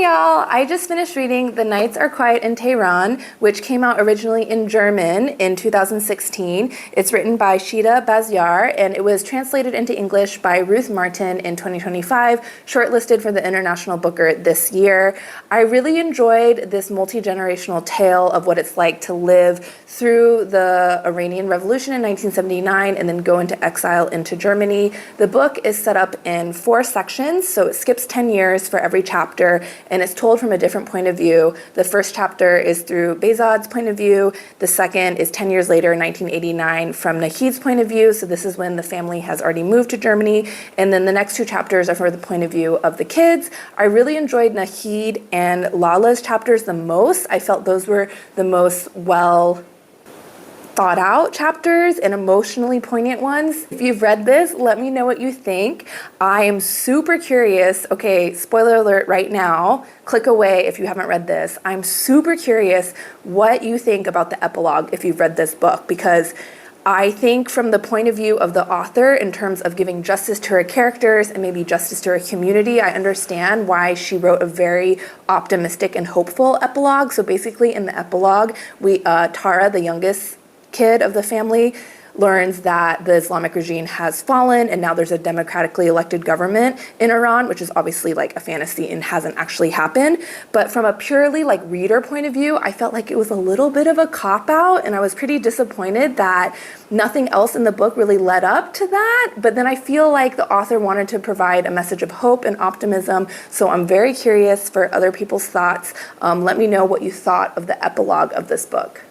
y'all! I just finished reading The Nights Are Quiet in Tehran, which came out originally in German in 2016. It's written by Shida Bazyar, and it was translated into English by Ruth Martin in 2025, shortlisted for the International Booker this year. I really enjoyed this multi-generational tale of what it's like to live through the Iranian Revolution in 1979 and then go into exile into Germany. The book is set up in 4 sections, so it skips 10 years for every chapter, and it's told from a different point of view. The first chapter is through Behzad's point of view. The second is 10 years later, 1989, from Nahid's point of view. So this is when the family has already moved to Germany. And then the next 2 chapters are from the point of view of the kids. I really enjoyed Nahid and Lala's chapters the most. I felt those were the most well thought out chapters and emotionally poignant ones. If you've read this, let me know what you think. I am super curious. Okay, spoiler alert right now. Click away if you haven't read this. I'm super curious what you think about the epilogue if you've read this book, because I think from the point of view of the author in terms of giving justice to her characters and maybe justice to her community, I understand why she wrote a very optimistic and hopeful epilogue. So basically in the epilogue, Tara, the youngest kid of the family, learns that the Islamic regime has fallen and now there's a democratically elected government in Iran, which is obviously like a fantasy and hasn't actually happened. But from a purely like reader point of view, I felt like it was a little bit of a cop-out, and I was pretty disappointed that nothing else in the book really led up to that. But then I feel like the author wanted to provide a message of hope and optimism, so I'm very curious for other people's thoughts. Let me know what you thought of the epilogue of this book.